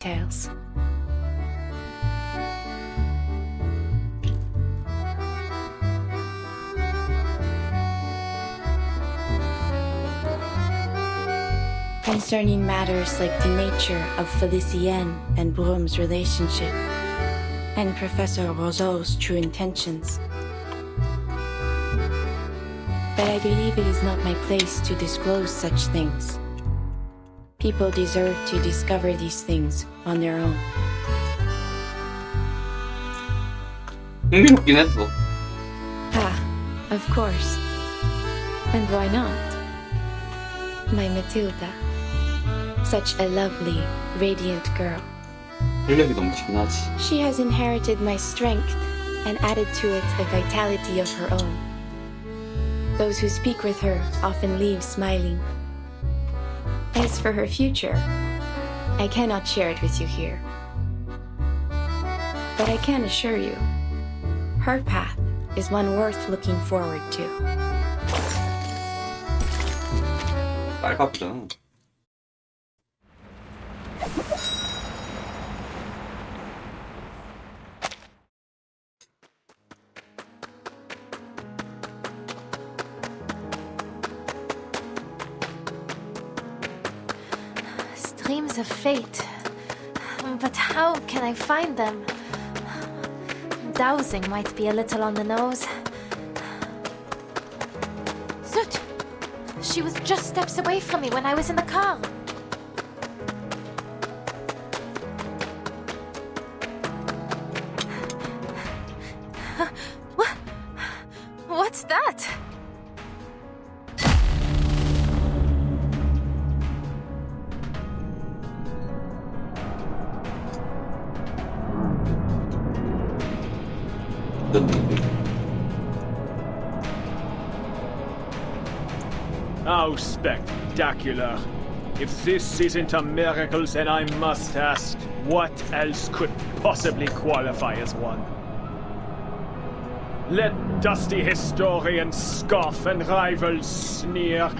Tales. Concerning matters like the nature of Felicienne and Brum's relationship, and Professor Roseau's true intentions. But I believe it is not my place to disclose such things. People deserve to discover these things on their own. 흥미롭긴 했어. Of course. And why not? My Matilda. Such a lovely, radiant girl. 활력이 넘치긴 하지. She has inherited my strength and added to it a vitality of her own. Those who speak with her often leave smiling. As for her future, I cannot share it with you here. But I can assure you, her path is one worth looking forward to. 빨갛잖아. Streams of fate. But how can I find them? Dowsing might be a little on the nose. Zut! She was just steps away from me when I was in the car. What's that? How spectacular. If this isn't a miracle, then I must ask, what else could possibly qualify as one? Let dusty historians scoff and rivals sneer,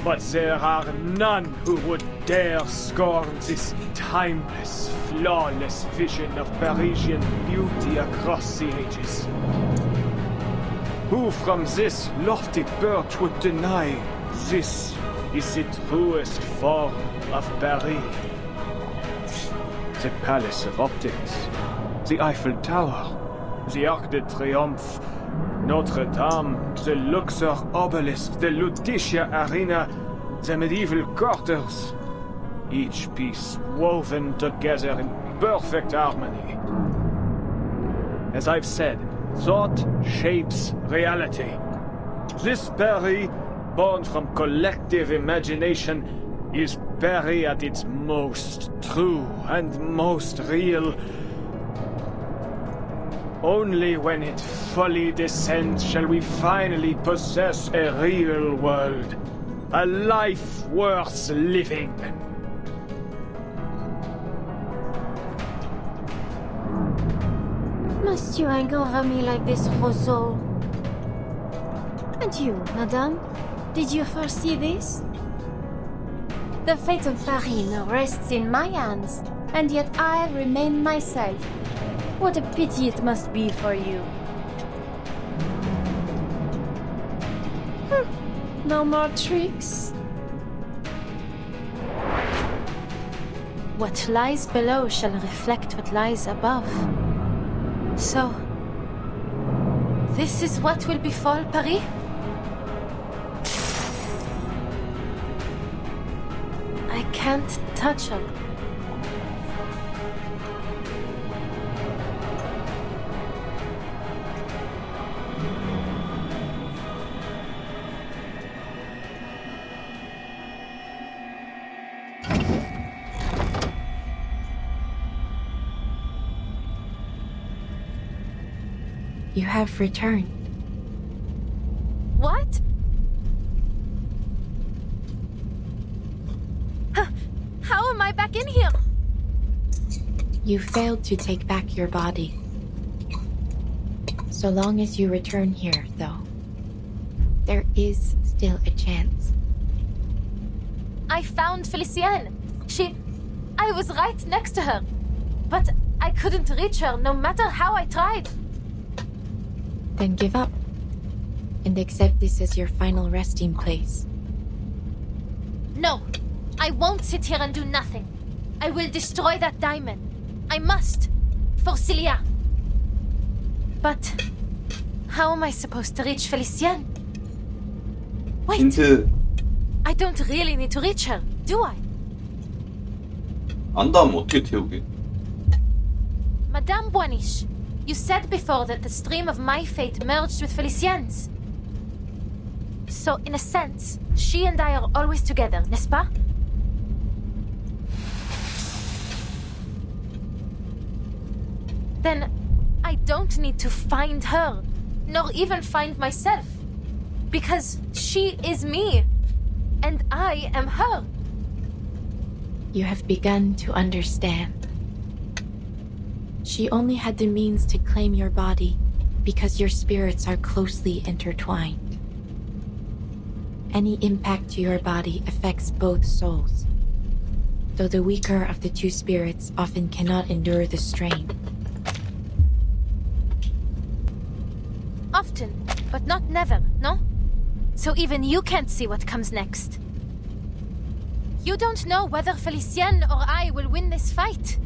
but there are none who would dare scorn this timeless, flawless vision of Parisian beauty across the ages. Who from this lofty perch would deny this is the truest form of Paris? The Palace of Optics, the Eiffel Tower, the Arc de Triomphe, Notre Dame, the Luxor Obelisk, the Lutetia Arena, the medieval quarters, each piece woven together in perfect harmony. As I've said, thought shapes reality. This Paris, born from collective imagination, is Paris at its most true and most real. Only when it fully descends shall we finally possess a real world, a life worth living. Must you hang over me like this, Roseau? And you, madame? Did you foresee this? The fate of Paris now rests in my hands, and yet I remain myself. What a pity it must be for you. No more tricks. What lies below shall reflect what lies above. So, this is what will befall Paris? I can't touch her. You have returned. What? How am I back in here? You failed to take back your body. So long as you return here, though, there is still a chance. I found Felicienne. I was right next to her. But I couldn't reach her no matter how I tried. Then give up and accept this as your final resting place. No, I won't sit here and do nothing. I will destroy that diamond. I must. For Cilia. But how am I supposed to reach Felicienne? Wait, 힌트 I don't really need to reach her, do I? 안다 하면 어떻게 태우게? Madame Boiniche, you said before that the stream of my fate merged with Felicienne's. So, in a sense, she and I are always together, n'est-ce pas? Then I don't need to find her, nor even find myself. Because she is me, and I am her. You have begun to understand. She only had the means to claim your body because your spirits are closely intertwined. Any impact to your body affects both souls, though the weaker of the two spirits often cannot endure the strain. Often, but not never, no? So even you can't see what comes next. You don't know whether Felicienne or I will win this fight.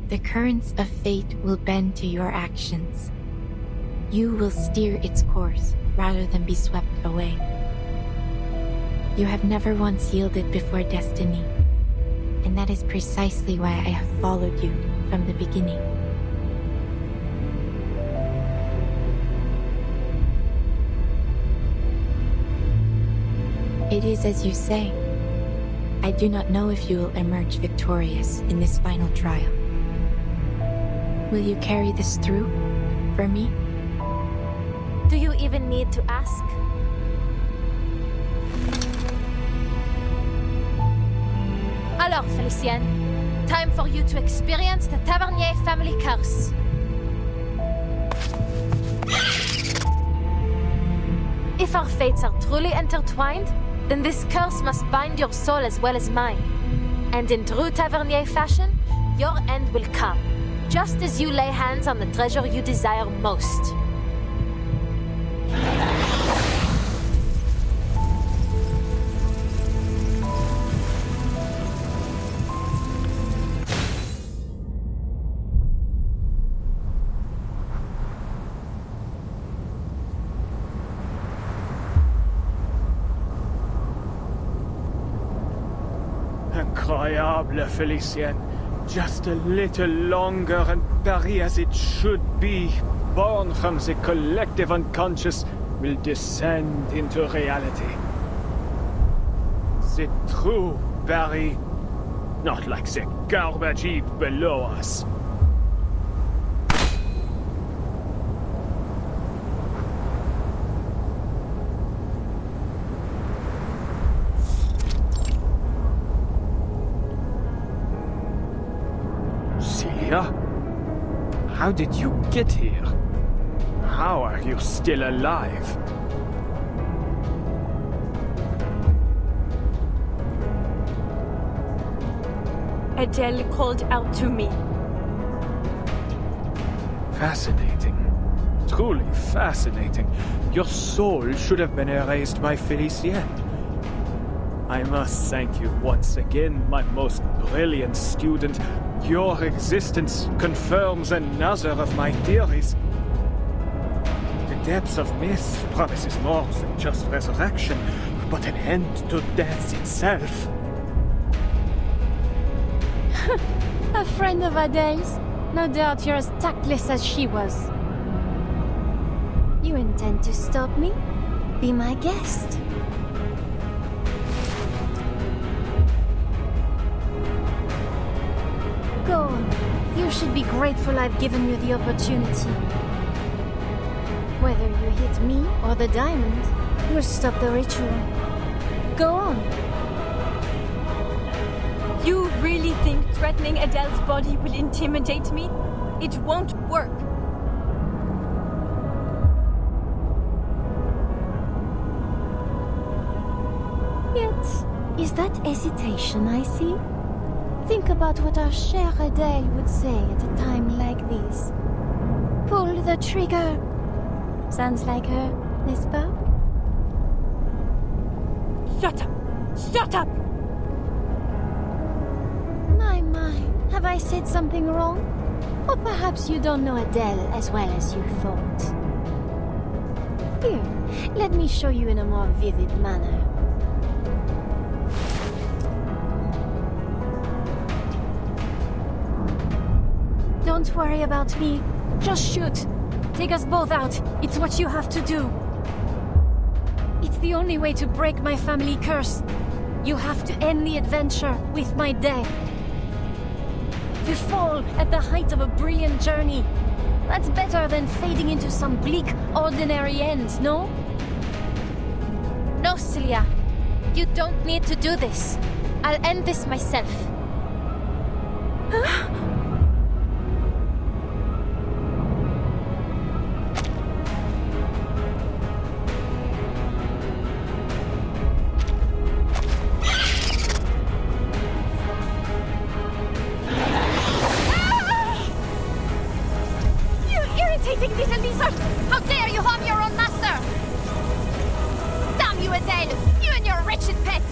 The currents of fate will bend to your actions. You will steer its course rather than be swept away. You have never once yielded before destiny, and that is precisely why I have followed you from the beginning. It is as you say. I do not know if you will emerge victorious in this final trial. Will you carry this through for me? Do you even need to ask? Alors, Felicienne, time for you to experience the Tavernier family curse. If our fates are truly intertwined, then this curse must bind your soul as well as mine. And in true Tavernier fashion, your end will come, just as you lay hands on the treasure you desire most. Incroyable, Felicienne. Just a little longer and Paris as it should be, born from the collective unconscious, will descend into reality. The true Paris, not like the garbage heap below us. How did you get here? How are you still alive? Adele called out to me. Fascinating. Truly fascinating. Your soul should have been erased by Felicienne. I must thank you once again, my most brilliant student. Your existence confirms another of my theories. The depths of myth promises more than just resurrection, but an end to death itself. A friend of Adele's? No doubt you're as tactless as she was. You intend to stop me? Be my guest. Go on. You should be grateful I've given you the opportunity. Whether you hit me or the diamond, you'll stop the ritual. Go on. You really think threatening Adele's body will intimidate me? It won't work. Is that hesitation I see? Think about what our chère Adele would say at a time like this. Pull the trigger. Sounds like her, n'est-ce pas? Shut up! Shut up! My, have I said something wrong? Or perhaps you don't know Adele as well as you thought. Here, let me show you in a more vivid manner. Don't worry about me. Just shoot. Take us both out. It's what you have to do. It's the only way to break my family curse. You have to end the adventure with my death. To fall at the height of a brilliant journey. That's better than fading into some bleak, ordinary end, no? No, Celia. You don't need to do this. I'll end this myself. Little lizard! How dare you harm your own master! Damn you, Adele! You and your wretched pet!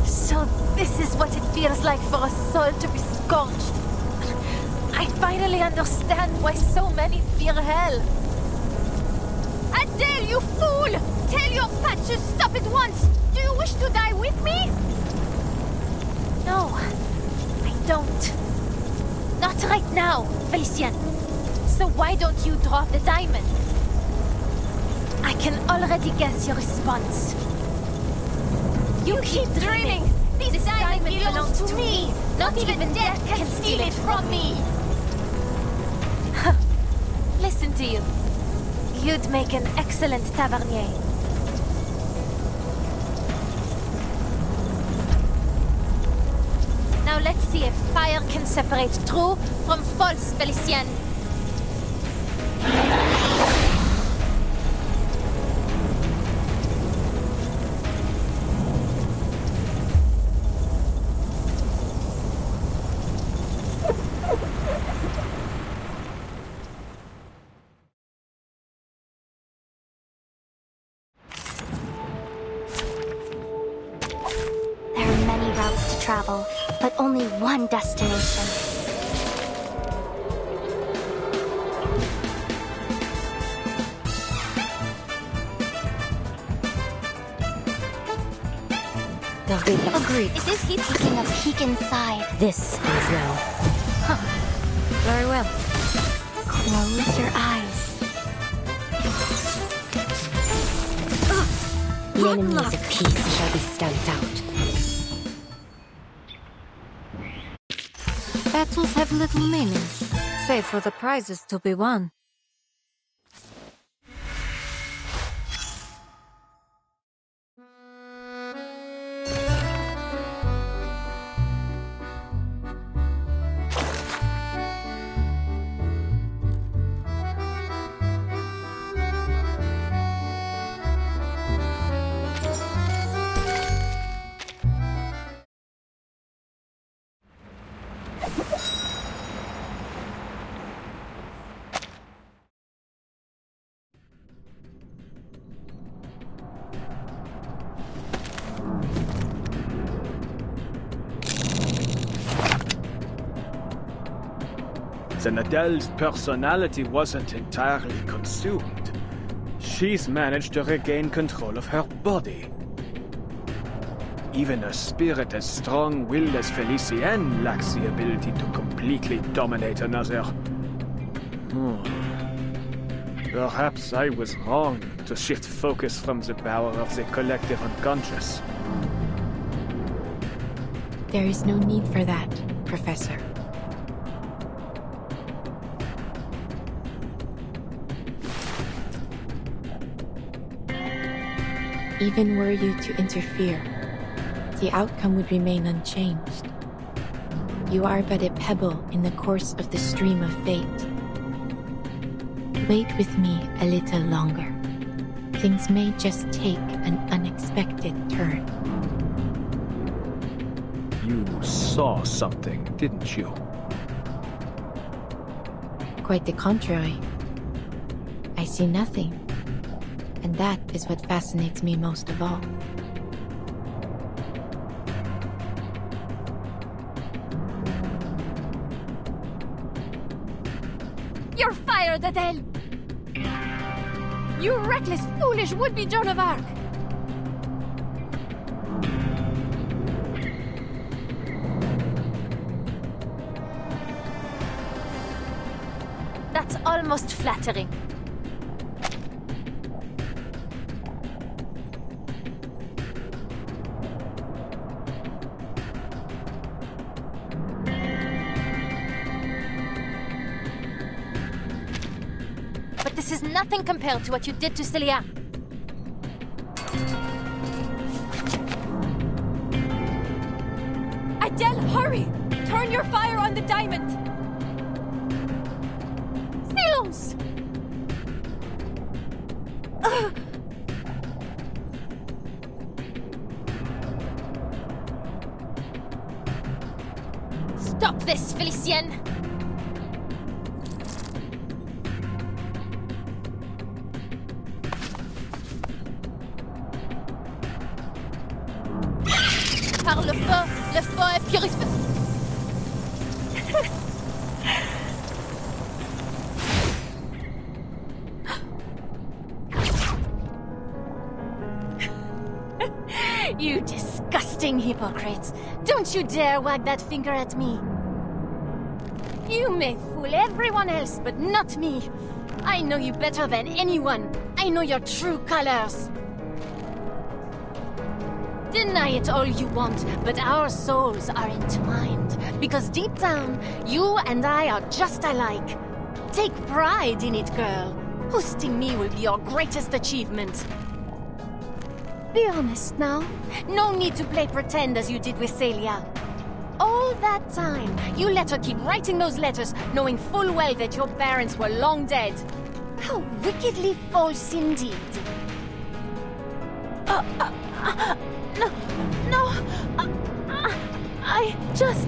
So this is what it feels like for a soul to be scorched. I finally understand why so many fear hell. Adele, you fool! Tell your pet to stop at once! Do you wish to die with me? No, I don't. Not right now, Felicien. So why don't you drop the diamond? I can already guess your response. You keep dreaming! This diamond belongs to me! Not even death can steal it from me! Listen to you. You'd make an excellent tavernier. Now let's see if fire can separate true from false, Felicien. There are many routes to travel, but only one destination. Agreed. Is this heat taking a peek inside? This is now. Very well. Close your eyes. The enemies of peace shall be stamped out. Battles have little meaning, save for the prizes to be won. Then Adele's personality wasn't entirely consumed. She's managed to regain control of her body. Even a spirit as strong-willed as Felicien lacks the ability to completely dominate another. Perhaps I was wrong to shift focus from the power of the collective unconscious. There is no need for that, Professor. Even were you to interfere, the outcome would remain unchanged. You are but a pebble in the course of the stream of fate. wait with me a little longer. Things may just take an unexpected turn. You saw something, didn't you? Quite the contrary. I see nothing. And that is what fascinates me most of all. You're fired, Adele! You reckless, foolish would-be Joan of Arc! That's almost flattering. But this is nothing compared to what you did to Celia. Adele, hurry! Turn your fire on the diamond! Silence! Stop this, Felicienne! Par le feu est purifié. You disgusting hypocrites! Don't you dare wag that finger at me! You may fool everyone else, but not me! I know you better than anyone! I know your true colors! Deny it all you want, but our souls are entwined. Because deep down, you and I are just alike. Take pride in it, girl. Hosting me will be your greatest achievement. Be honest now. No need to play pretend as you did with Celia. All that time, you let her keep writing those letters, knowing full well that your parents were long dead. How wickedly false indeed. No, I just...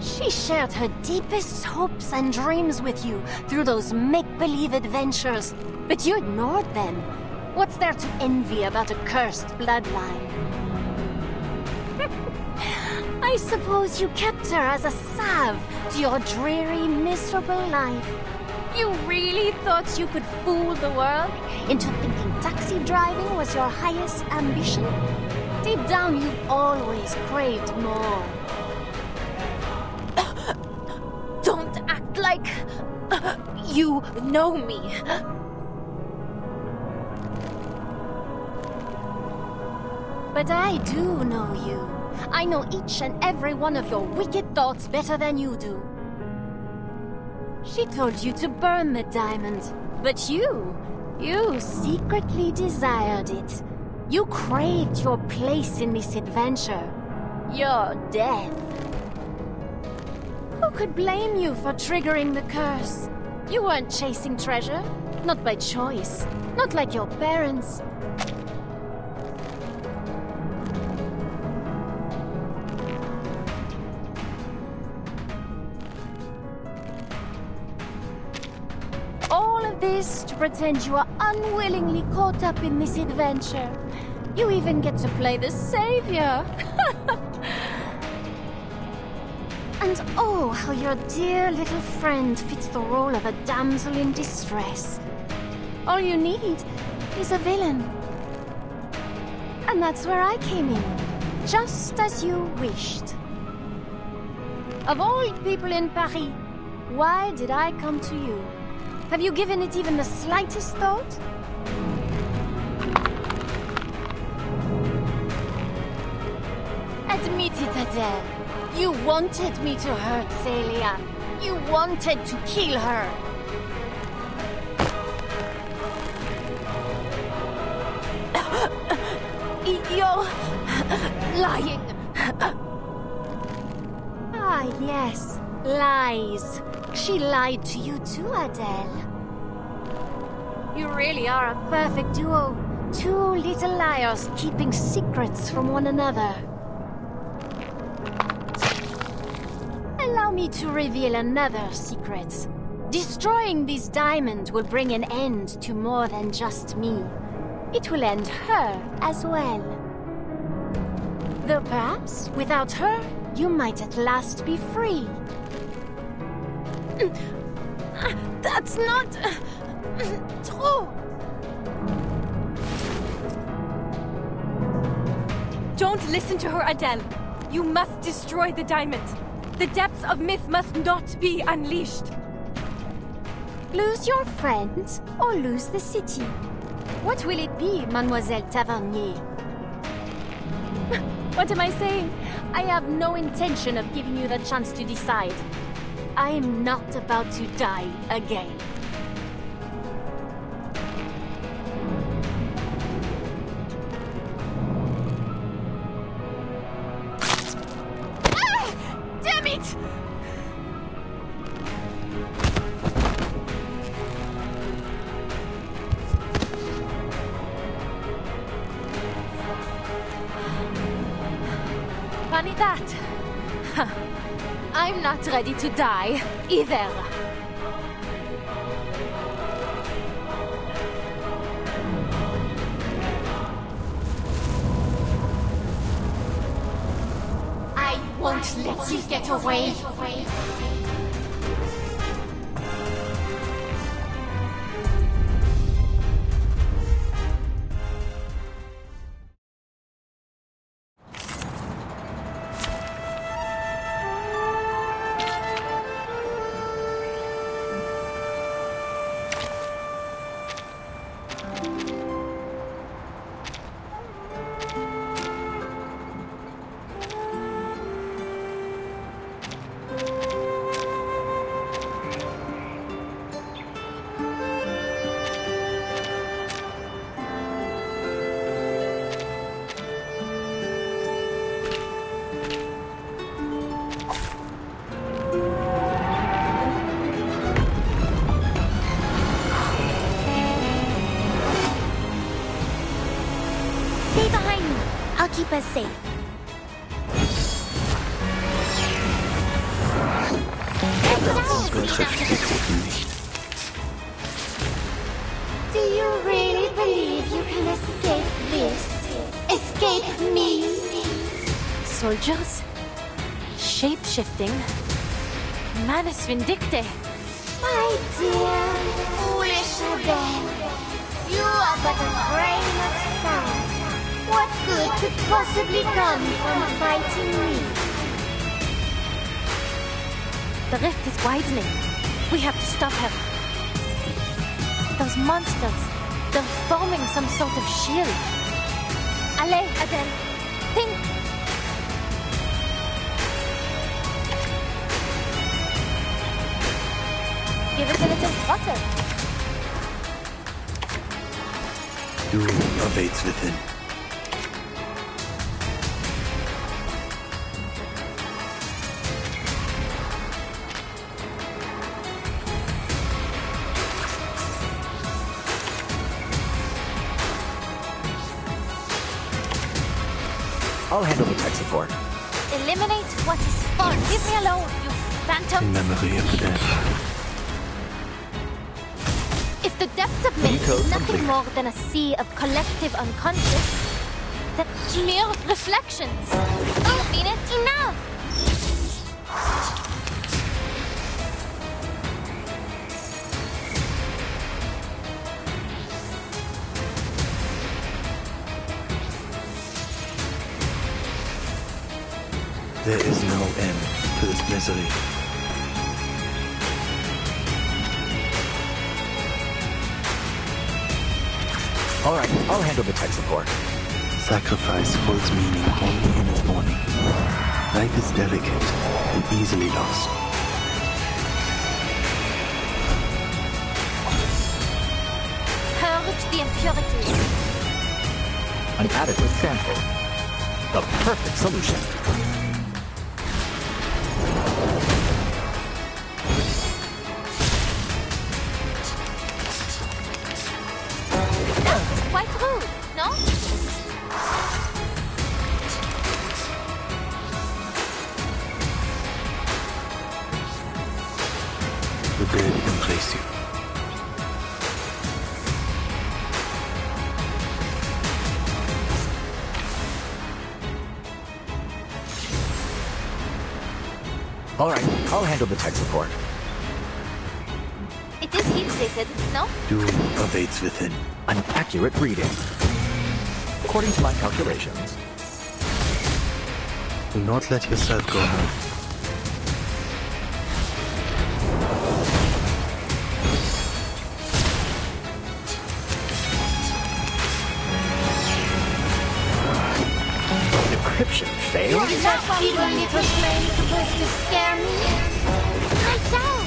She shared her deepest hopes and dreams with you through those make-believe adventures, but you ignored them. What's there to envy about a cursed bloodline? I suppose you kept her as a salve to your dreary, miserable life. You really thought you could fool the world into thinking taxi driving was your highest ambition? Deep down, you've always craved more. Don't act like you know me. But I do know you. I know each and every one of your wicked thoughts better than you do. She told you to burn the diamond, but you secretly desired it. You craved your place in this adventure, your death. Who could blame you for triggering the curse? You weren't chasing treasure, not by choice, not like your parents. All of this to pretend you are unwillingly caught up in this adventure. You even get to play the savior. And oh, how your dear little friend fits the role of a damsel in distress. All you need is a villain. And that's where I came in, just as you wished. Of all people in Paris, why did I come to you? Have you given it even the slightest thought? Admit it, Adele. You wanted me to hurt Celia. You wanted to kill her. You're lying. Ah, yes. Lies. She lied to you too, Adele. You really are a perfect duo. Two little liars keeping secrets from one another. Allow me to reveal another secret. Destroying this diamond will bring an end to more than just me. It will end her as well. Though perhaps, without her, you might at last be free. That's not true. Don't listen to her, Adele. You must destroy the diamond. The depths of myth must not be unleashed. Lose your friend or lose the city? What will it be, Mademoiselle Tavernier? What am I saying? I have no intention of giving you the chance to decide. I am not about to die again. Damn it! Funny that. Huh. I'm not ready to die, either. I won't let you get away. Stay behind me. I'll keep us safe. Do you really believe you can escape this? Escape me? Soldiers? Shape-shifting? Manus Vindicte? My dear, foolish Adele. You are but a grain of sand. What good could possibly come from fighting me? The rift is widening. We have to stop her. Those monsters, they're forming some sort of shield. Allez, Adele, think! Give it a little butter. Doom awaits within. I'll handle the tech support. Eliminate what is fun. Leave me alone, you phantom. In memory of the dead. If the depths of myth Decode is nothing complete. more than a sea of collective unconscious, then mere reflections. Do you mean it? Enough! There is no end to this misery. All right, I'll handle the tech support. Sacrifice holds meaning only in its morning. Life is delicate and easily lost. Purge the impurities. An adequate sample. The perfect solution. quite rude, no? The bed can place you. All right, I'll handle the tech support. It is heat-rated, no? Doom awaits within. An accurate reading. According to my calculations. Do not let yourself go now. Decryption failed? Is that feeble little flame supposed to scare me? Myself!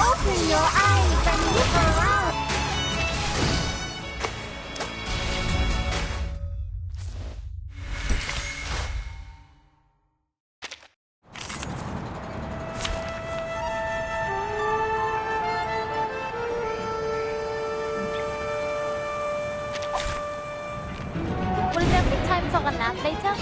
Open your eyes and look around! Will there be time for a nap later?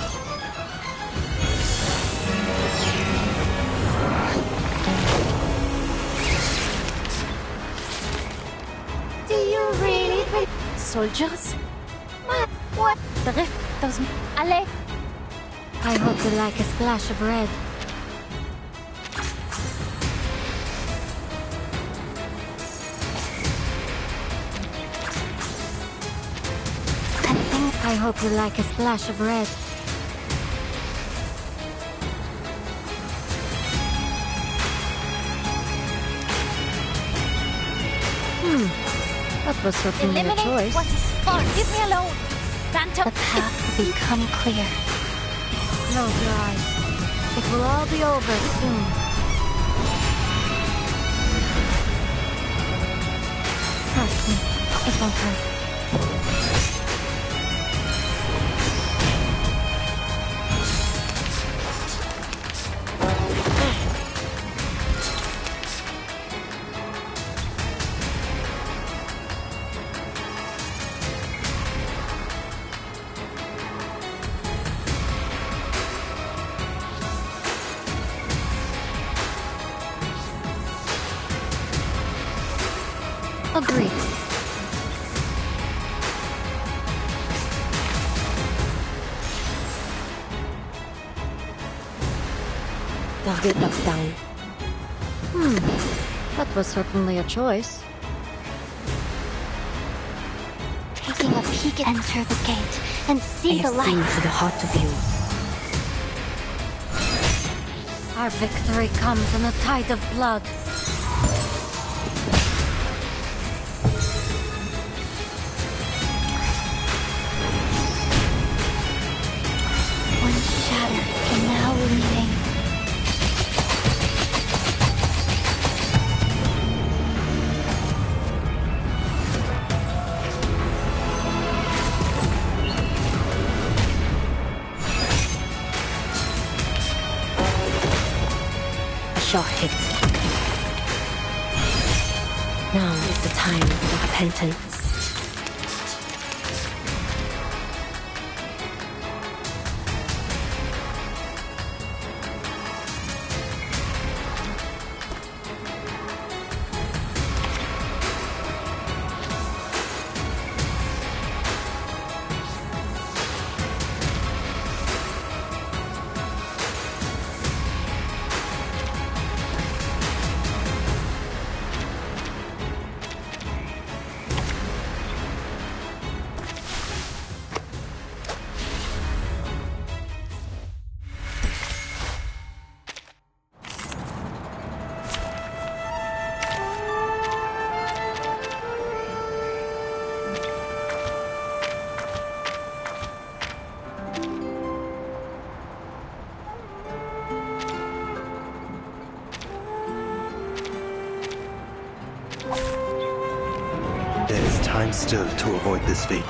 Do you really think soldiers? What? The rift doesn't. Allez! I hope you like a splash of red. I hope you like a splash of red. That was certainly a Eliminate choice. what is fun. Leave me alone. Banter. The path will become clear. Close your eyes. It will all be over soon. Trust me, it won't hurt. Agreed. Target locked down. That was certainly a choice. Taking a peek, enter the gate and see the light. To the heart of you. Our victory comes in a tide of blood. One shatter can now remain. A shot hit. Now is the time for repentance. There is time still to avoid this fate.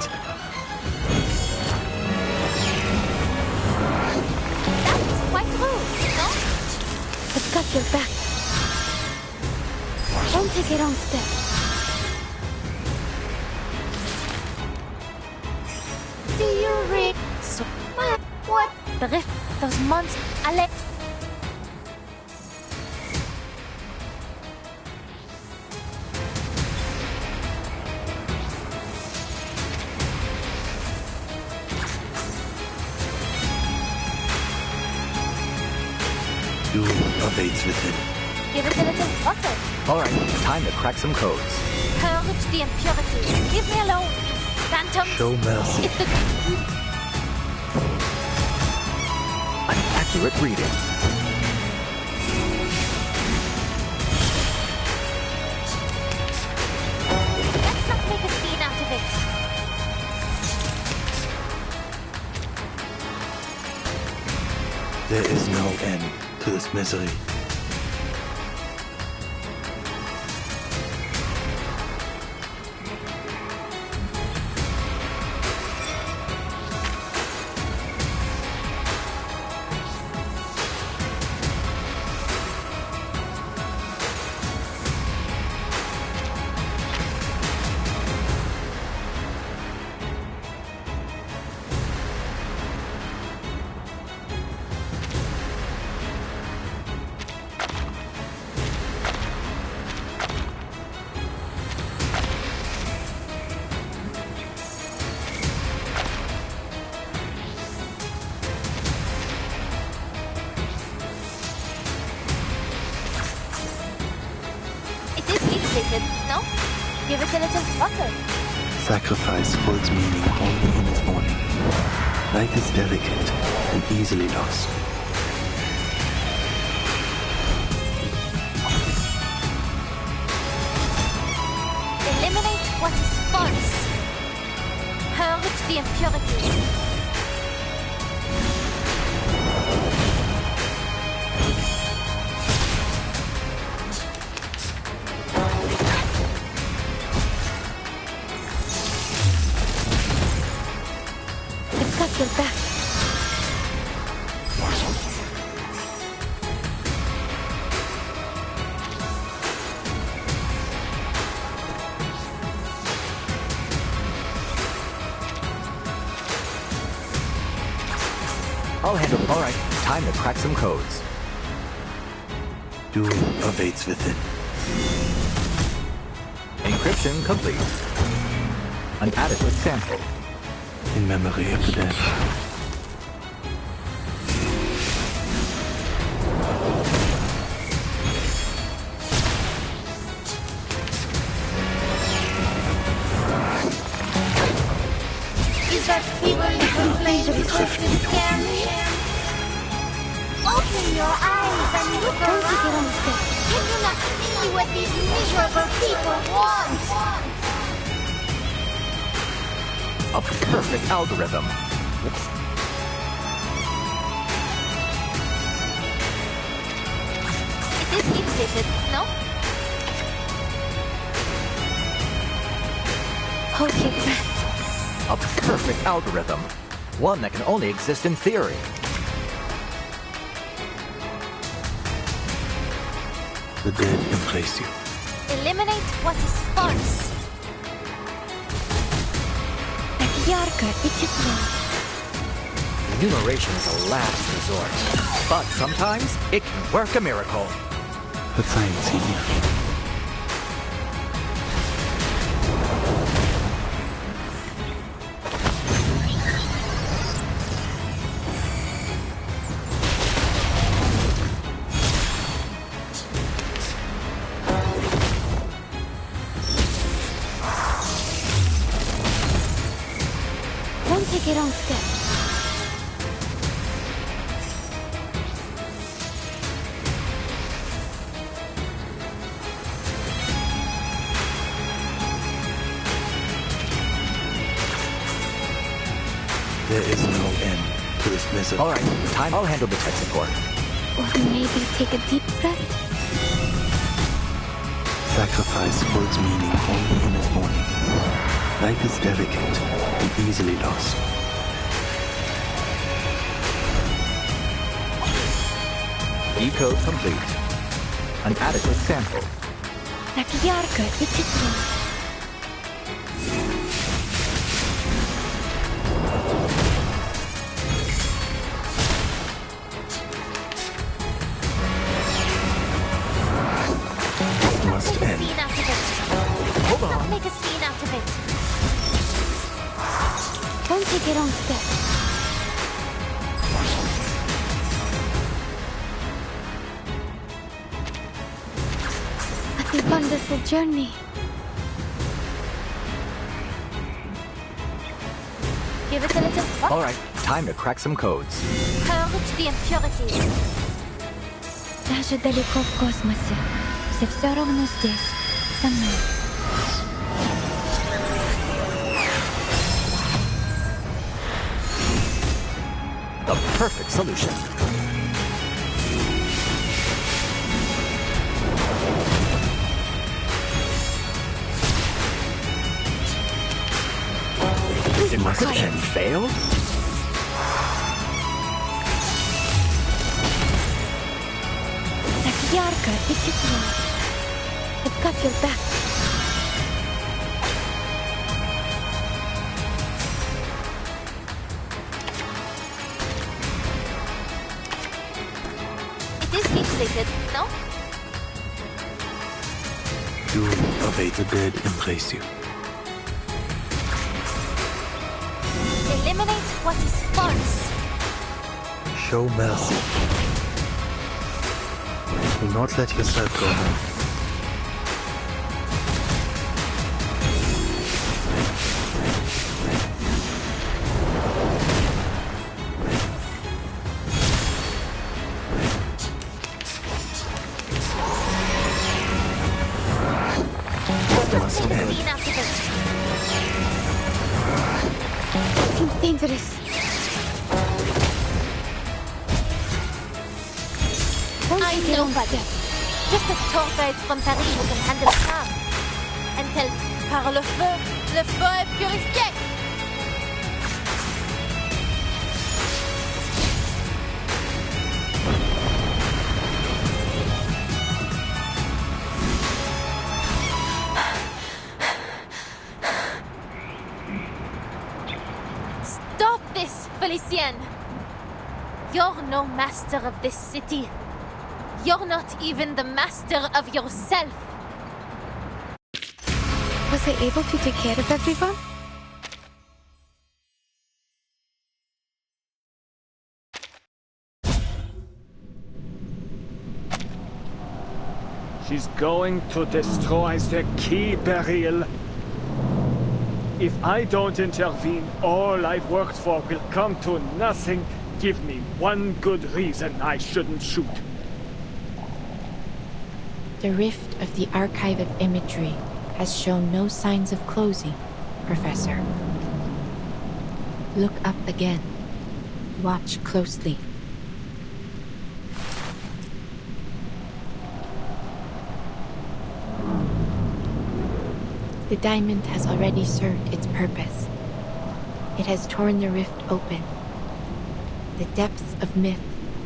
That is quite rude, no? I've got your back. Don't take a wrong step. The rift, those monsters. Doom awaits within. Give it a little water. Alright, time to crack some codes. Purge the impurities. Leave me alone, you phantoms. Show mercy. If the... An accurate reading. Let's not make a scene out of it. There is no end to this misery. It is fixated, no? Give it a little water. Sacrifice holds meaning only in its morning. Life is delicate and easily lost. Eliminate what is false. Purge the impurities. I've got your back. I'll handle it. Alright, time to crack some codes. Doom awaits within. Encryption complete. An adequate sample. In memory of the dead. Is that feeble little flame supposed to scare me? Open your eyes and look around. Can you not see what these miserable people want? A perfect algorithm. It is fixated, no? Hold your breath. A perfect algorithm. One that can only exist in theory. The dead embrace you. Eliminate what is false. Yarka, it's Enumeration is a last resort. But sometimes it can work a miracle. Verzeihen Sie mir. Don't take it wrong step. There is no end to this misery. Alright, time. I'll handle the tech support. Or maybe take a deep breath. Sacrifice holds meaning only in its morning. Life is delicate and easily lost. Decode complete. An adequate sample. Yarka, it's take your own step. What a wonderful journey. Give it a little fuck. All right, time to crack some codes. Purge the impurities. Даже далеко в космосе. Все равно здесь, со мной. The perfect solution. Did my pen fail? Так ярко и тепло. I've got your back. It is heat-plated, no? You obey the dead embrace you. Eliminate what is false. Show mercy. Do not let yourself go now. Must end. Clean out of it. Seems dangerous. I'm nobody. Just a tour guide from Paris who can handle calm. Until, par le feu est purifié. Stop this, Felicienne. You're no master of this city. You're not even the master of yourself. Was I able to take care of everyone? She's going to destroy the key, Beryl. If I don't intervene, all I've worked for will come to nothing. Give me one good reason I shouldn't shoot. The rift of the archive of imagery has shown no signs of closing, Professor. Look up again. Watch closely. The diamond has already served its purpose. It has torn the rift open. The depths of myth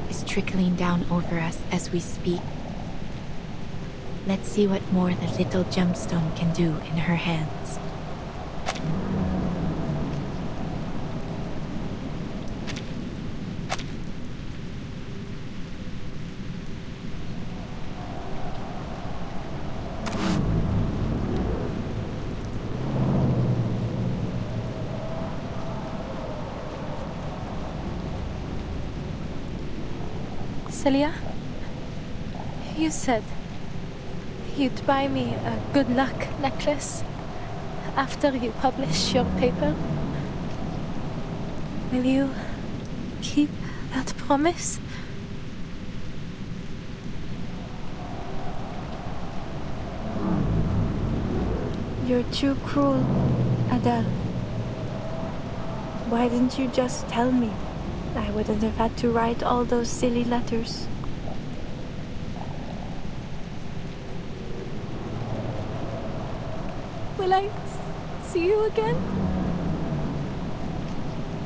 is trickling down over us as we speak. Let's see what more the little gemstone can do in her hands. Celia, you said you'd buy me a good luck necklace after you publish your paper. Will you keep that promise? You're too cruel, Adele. Why didn't you just tell me? I wouldn't have had to write all those silly letters. Will I see you again?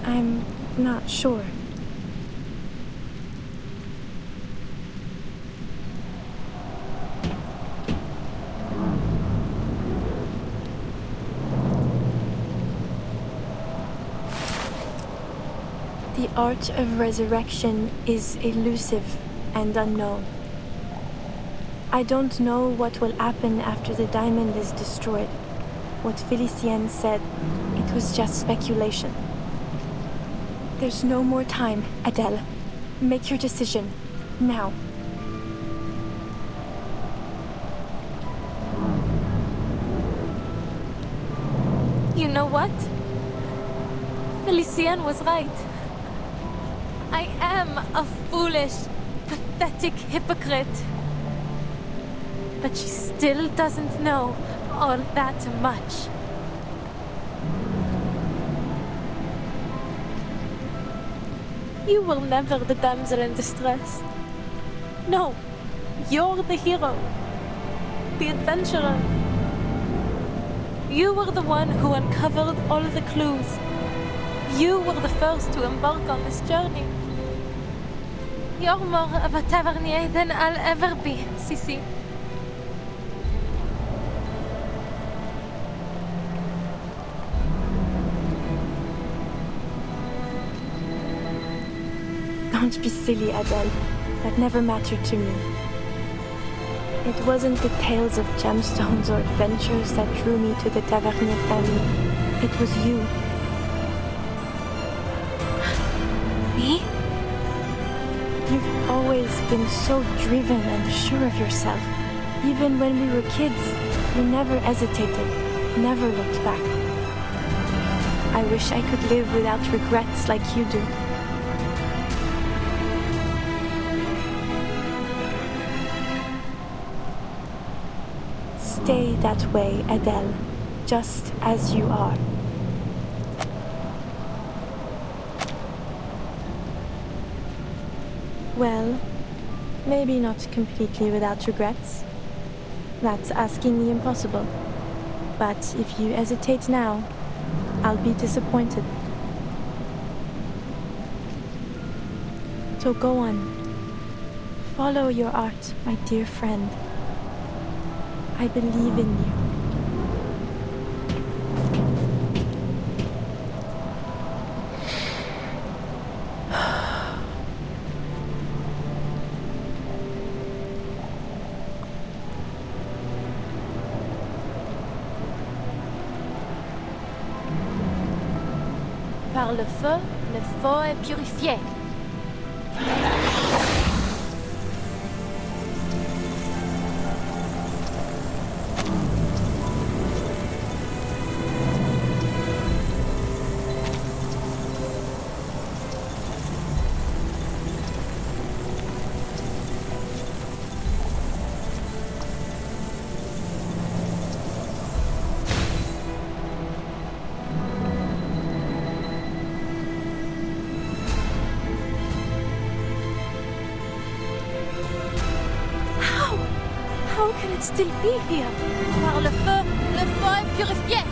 I'm not sure. The art of resurrection is elusive and unknown. I don't know what will happen after the diamond is destroyed. What Felicienne said, it was just speculation. There's no more time, Adele. Make your decision. Now. You know what? Felicienne was right. I am a foolish, pathetic hypocrite. But she still doesn't know all that much. You were never the damsel in distress. No, you're the hero, the adventurer. You were the one who uncovered all the clues. You were the first to embark on this journey. You're more of a tavernier than I'll ever be, Sissi. Don't be silly, Adele. That never mattered to me. It wasn't the tales of gemstones or adventures that drew me to the Tavernier family. It was you. Me? You've always been so driven and sure of yourself. Even when we were kids, you never hesitated, never looked back. I wish I could live without regrets like you do. Stay that way, Adele, just as you are. Well, maybe not completely without regrets. That's asking the impossible. But if you hesitate now, I'll be disappointed. So go on. Follow your art, my dear friend. I believe in you. Par le feu est purifié. How can it still be here? Par le feu est purifié.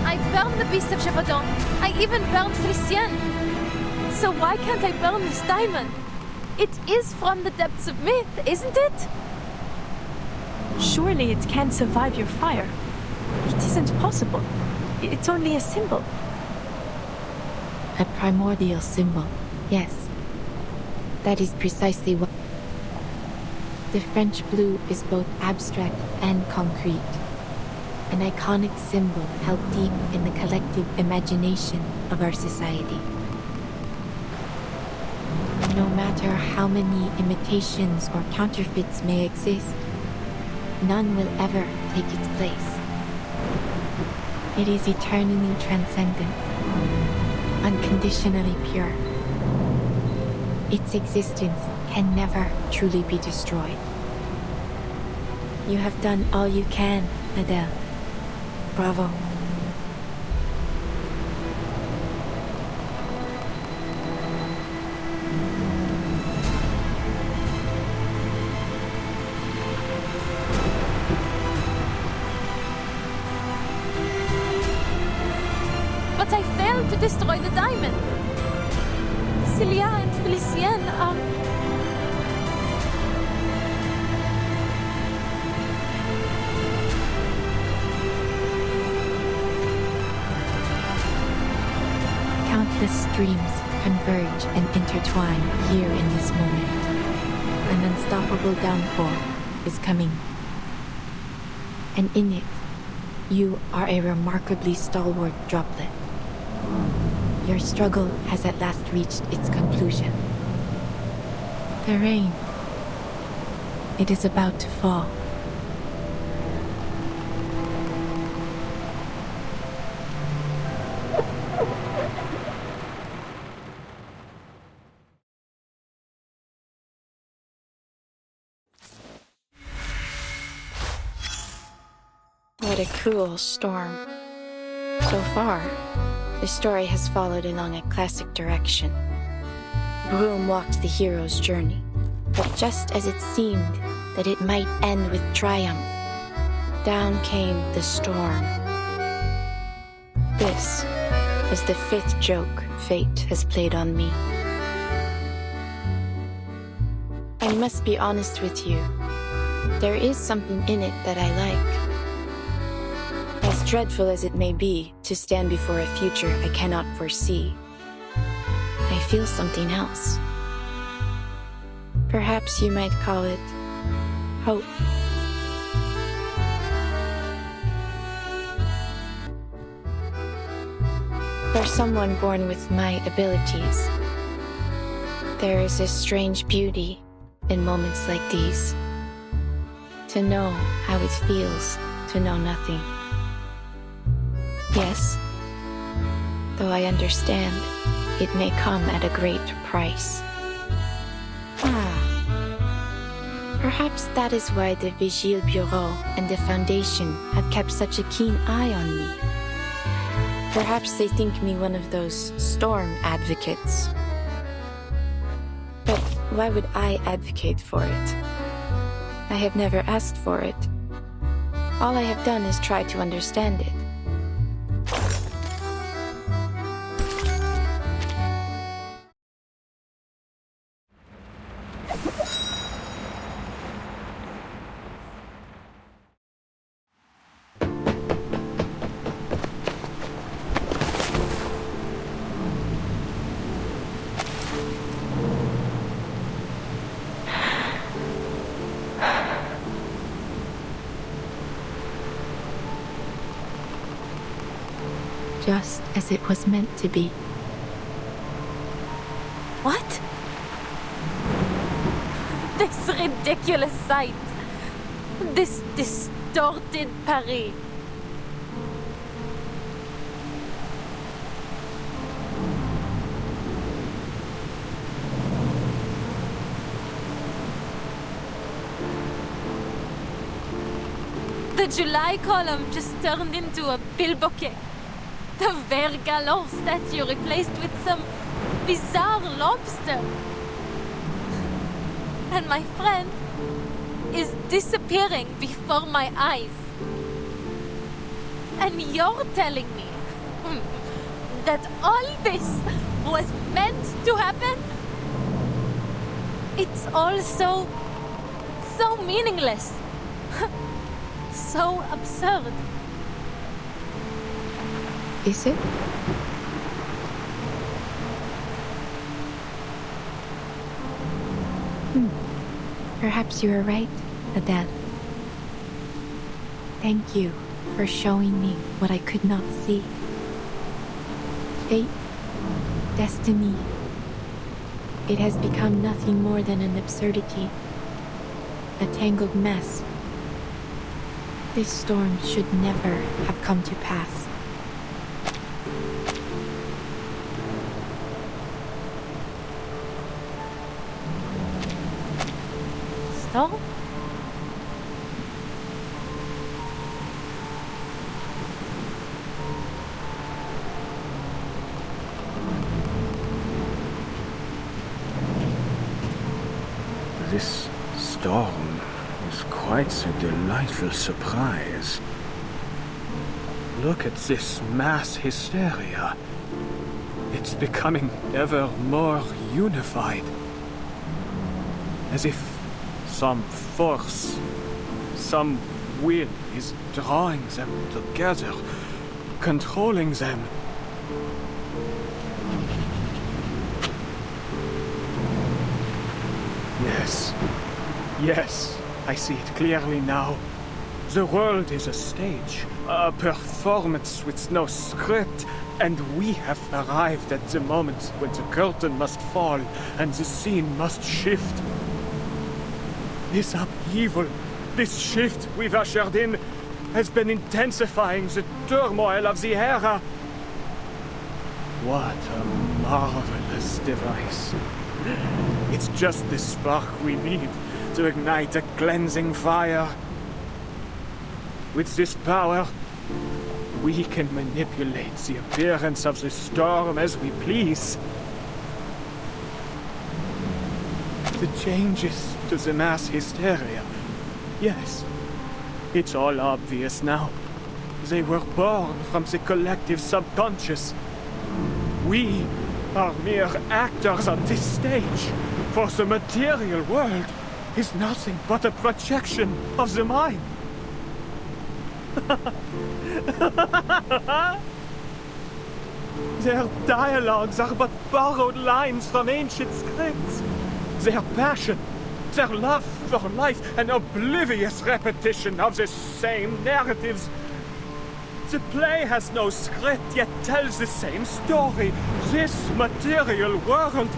I burned the beast of Gévaudan. I even burned Felicienne. So why can't I burn this diamond? It is from the depths of myth, isn't it? Surely it can't survive your fire. It isn't possible. It's only a symbol. A primordial symbol, yes. That is precisely what... The French blue is both abstract and concrete. An iconic symbol held deep in the collective imagination of our society. No matter how many imitations or counterfeits may exist, none will ever take its place. It is eternally transcendent, unconditionally pure. Its existence can never truly be destroyed. You have done all you can, Adele. Bravo. But I failed to destroy the diamond. Celia and Felicienne are... Countless streams converge and intertwine here in this moment. An unstoppable downpour is coming. And in it, you are a remarkably stalwart droplet. Your struggle has at last reached its conclusion. The rain. It is about to fall. What a cruel storm. So far, the story has followed along a classic direction. Broom walks the hero's journey, but just as it seemed that it might end with triumph, down came the storm. This is the 5th joke fate has played on me. I must be honest with you. There is something in it that I like. As dreadful as it may be to stand before a future I cannot foresee, I feel something else. Perhaps you might call it hope. For someone born with my abilities, there is a strange beauty in moments like these. To know how it feels to know nothing. Yes, though I understand it may come at a great price. Perhaps that is why the Vigile Bureau and the Foundation have kept such a keen eye on me. Perhaps they think me one of those storm advocates. But why would I advocate for it? I have never asked for it. All I have done is try to understand it. Just as it was meant to be. What? This ridiculous sight. This distorted Paris. The July column just turned into a bilboquet. The Vert Galant statue replaced with some bizarre lobster. And my friend is disappearing before my eyes. And you're telling me that all this was meant to happen? It's all so meaningless. So absurd. Is it? Perhaps you are right, Adele. Thank you for showing me what I could not see. Fate, destiny, it has become nothing more than an absurdity, a tangled mess. This storm should never have come to pass. Storm? This storm is quite a delightful surprise. Look at this mass hysteria. It's becoming ever more unified. As if some force, some will is drawing them together, controlling them. Yes. Yes, I see it clearly now. The world is a stage, a performance with no script, and we have arrived at the moment when the curtain must fall and the scene must shift. This upheaval, this shift we've ushered in, has been intensifying the turmoil of the era. What a marvelous device. It's just the spark we need to ignite a cleansing fire. With this power, we can manipulate the appearance of the storm as we please. The changes to the mass hysteria. Yes, it's all obvious now. They were born from the collective subconscious. We are mere actors on this stage, for the material world is nothing but a projection of the mind. Their dialogues are but borrowed lines from ancient scripts. Their passion, their love for life, an oblivious repetition of the same narratives. The play has no script, yet tells the same story. This material world,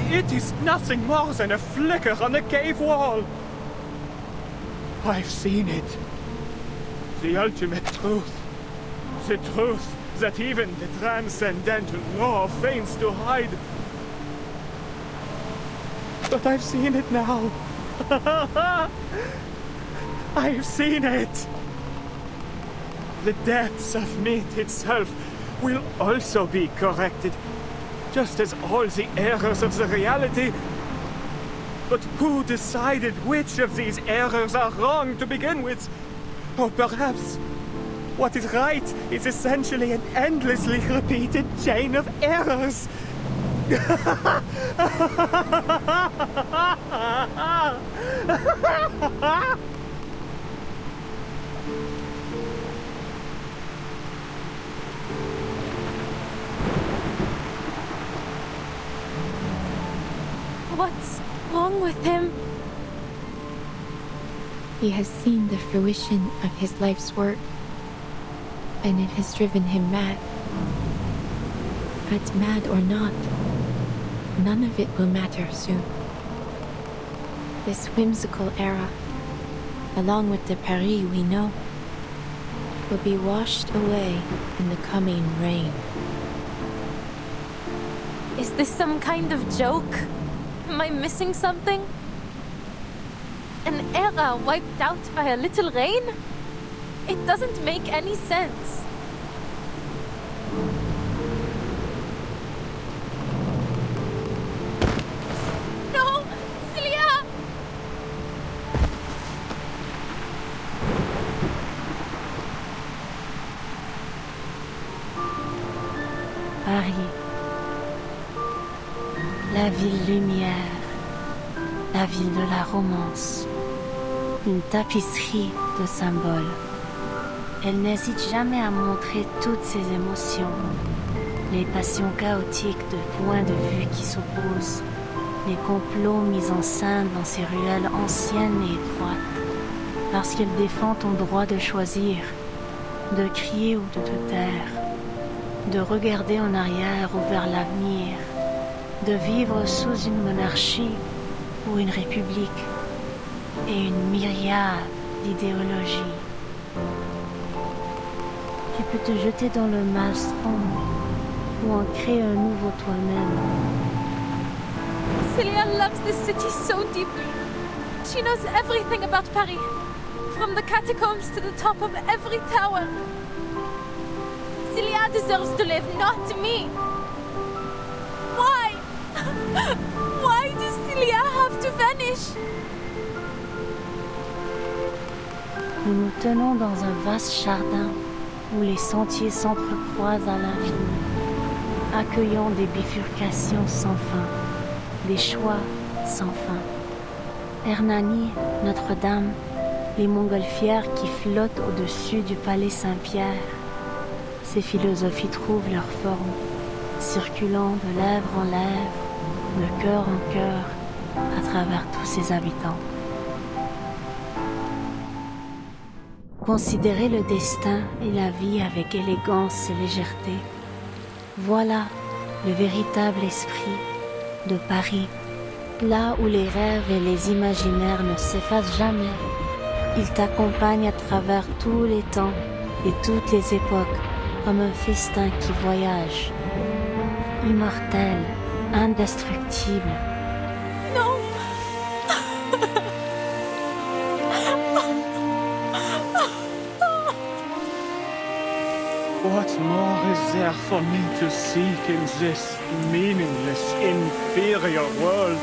it is nothing more than a flicker on a cave wall. I've seen it. The ultimate truth. The truth that even the transcendental law feigns to hide. But I've seen it now. I've seen it. The depths of meat itself will also be corrected, just as all the errors of the reality. But who decided which of these errors are wrong to begin with? Or perhaps what is right is essentially an endlessly repeated chain of errors. What's wrong with him? He has seen the fruition of his life's work, and it has driven him mad. But mad or not, none of it will matter soon. This whimsical era, along with the Paris we know, will be washed away in the coming rain. Is this some kind of joke? Am I missing something? An era wiped out by a little rain? It doesn't make any sense. No! Celia! Paris. La ville lumière. La ville de la romance. Une tapisserie de symboles. Elle n'hésite jamais à montrer toutes ses émotions. Les passions chaotiques de points de vue qui s'opposent. Les complots mis en scène dans ces ruelles anciennes et étroites. Parce qu'elle défend ton droit de choisir, de crier ou de te taire, de regarder en arrière ou vers l'avenir, de vivre sous une monarchie ou une république, et une myriade d'idéologies. Tu peux te jeter dans le maelstrom ou en créer un nouveau toi-même. Celia loves this city so deeply. She knows everything about Paris, from the catacombs to the top of every tower. Celia deserves to live, not me. Why? Why does Celia have to vanish? Nous nous tenons dans un vaste jardin où les sentiers s'entrecroisent à l'infini, accueillant des bifurcations sans fin, des choix sans fin. Hernani, Notre-Dame, les montgolfières qui flottent au-dessus du palais Saint-Pierre. Ces philosophies trouvent leur forme, circulant de lèvre en lèvre, de cœur en cœur, à travers tous ses habitants. Considérer le destin et la vie avec élégance et légèreté, voilà le véritable esprit de Paris, là où les rêves et les imaginaires ne s'effacent jamais. Il t'accompagne à travers tous les temps et toutes les époques comme un festin qui voyage, immortel, indestructible. What more is there for me to seek in this meaningless, inferior world?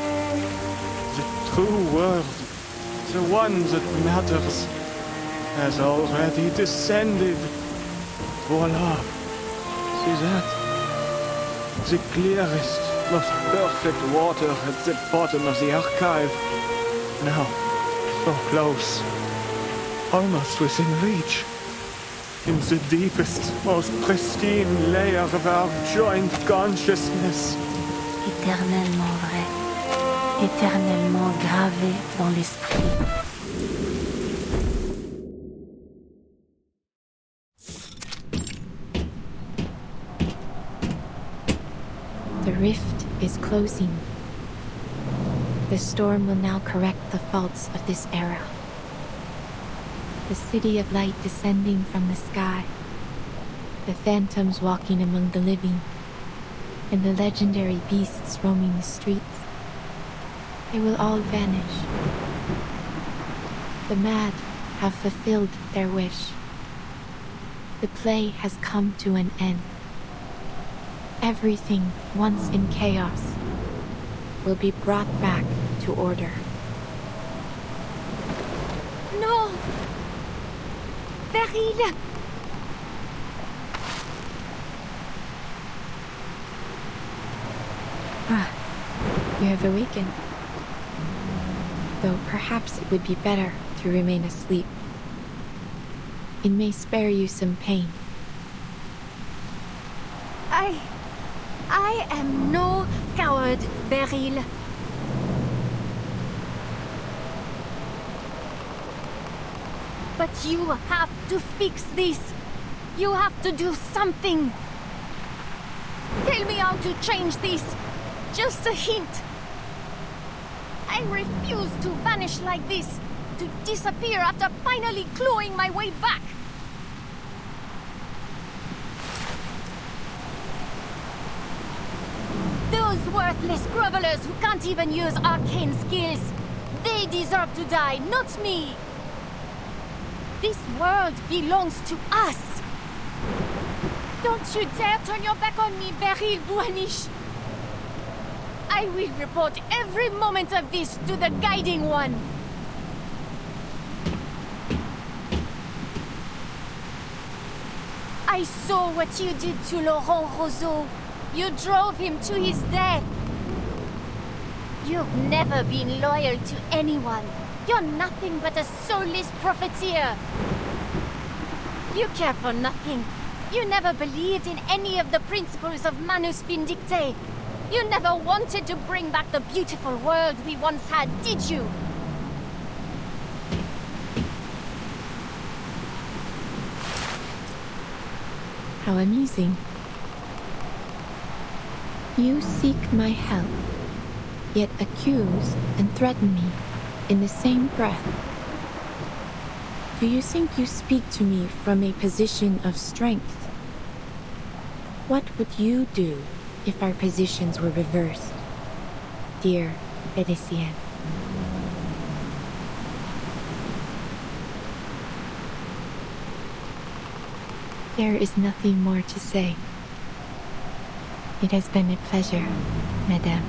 The true world, the one that matters, has already descended. Voila. See that? The clearest, most perfect water at the bottom of the archive. Now, so close. Almost within reach. In the deepest, most pristine layer of our joint consciousness. Éternellement vrai, éternellement gravé dans l'esprit. The rift is closing. The storm will now correct the faults of this era. The city of light descending from the sky, the phantoms walking among the living, and the legendary beasts roaming the streets. They will all vanish. The mad have fulfilled their wish. The play has come to an end. Everything once in chaos will be brought back to order. No! Beryl! You have awakened. Though perhaps it would be better to remain asleep. It may spare you some pain. I am no coward, Beryl. But you have to fix this. You have to do something. Tell me how to change this. Just a hint. I refuse to vanish like this, to disappear after finally clawing my way back. Those worthless grovelers who can't even use arcane skills, they deserve to die, not me. This world belongs to us. Don't you dare turn your back on me, Beryl Buanish. I will report every moment of this to the Guiding One. I saw what you did to Laurent Roseau. You drove him to his death. You've never been loyal to anyone. You're nothing but a soulless profiteer. You care for nothing. You never believed in any of the principles of Manus Vindicte. You never wanted to bring back the beautiful world we once had, did you? How amusing. You seek my help, yet accuse and threaten me in the same breath. Do you think you speak to me from a position of strength? What would you do if our positions were reversed, dear Félicien? There is nothing more to say. It has been a pleasure, Madame.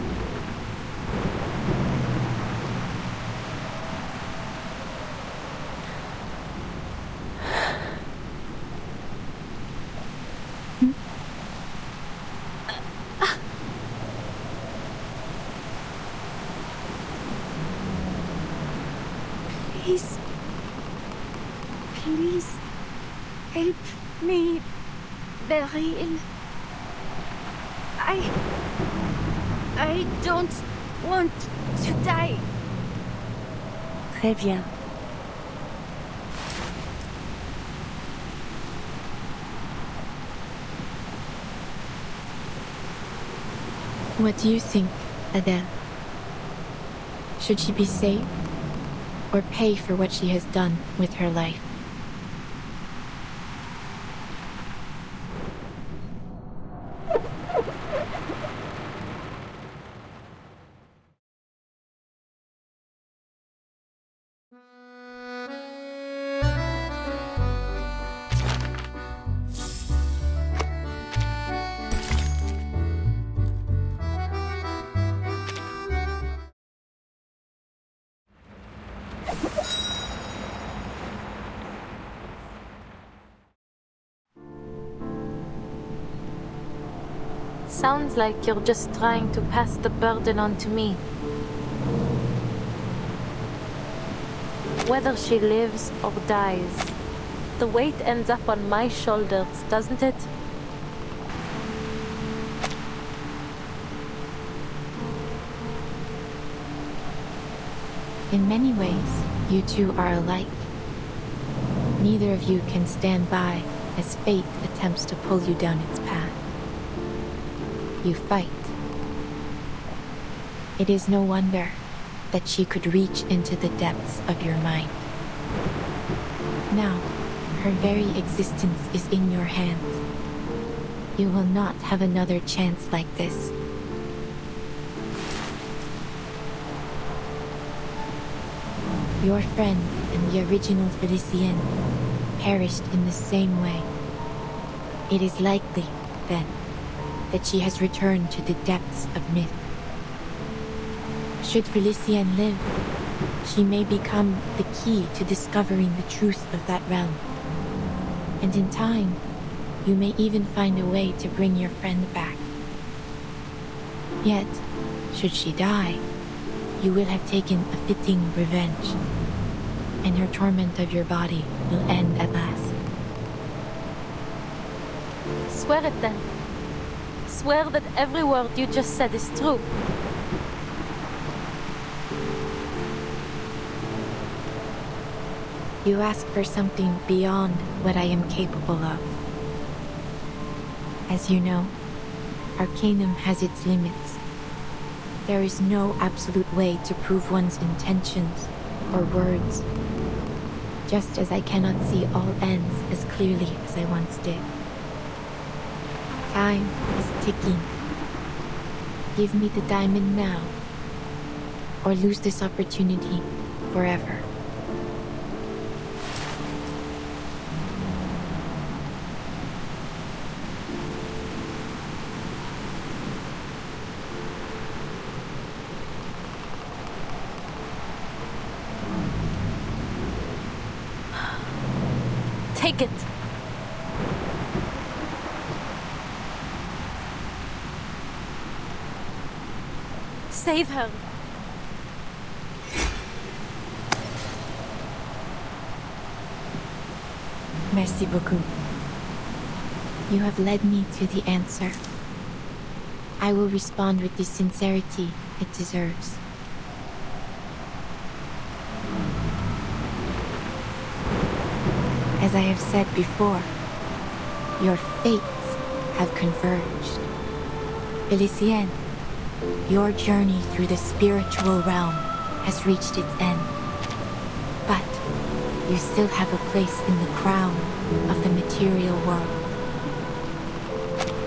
Please, help me, Beryl. I don't want to die. Très bien. What do you think, Adele? Should she be saved or pay for what she has done with her life? Sounds like you're just trying to pass the burden on to me. Whether she lives or dies, the weight ends up on my shoulders, doesn't it? In many ways, you two are alike. Neither of you can stand by as fate attempts to pull you down its path. You fight. It is no wonder that she could reach into the depths of your mind. Now, her very existence is in your hands. You will not have another chance like this. Your friend and the original Felicienne perished in the same way. It is likely, then, that she has returned to the depths of myth. Should Felicienne live, she may become the key to discovering the truth of that realm. And in time, you may even find a way to bring your friend back. Yet, should she die, you will have taken a fitting revenge, and her torment of your body will end at last. Swear it then. Swear that every word you just said is true. You ask for something beyond what I am capable of. As you know, Arcanum has its limits. There is no absolute way to prove one's intentions or words, just as I cannot see all ends as clearly as I once did. Time is ticking. Give me the diamond now, or lose this opportunity forever. Take it. Save her. Merci beaucoup. You have led me to the answer. I will respond with the sincerity it deserves. As I have said before, your fates have converged. Felicienne, your journey through the spiritual realm has reached its end. But you still have a place in the crown of the material world.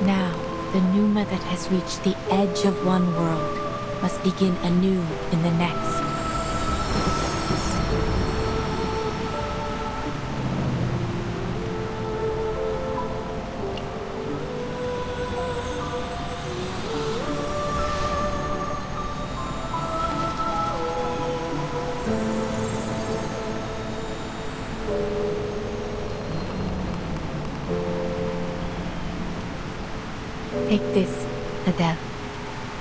Now, the Numa that has reached the edge of one world must begin anew in the next. Take this, Adele,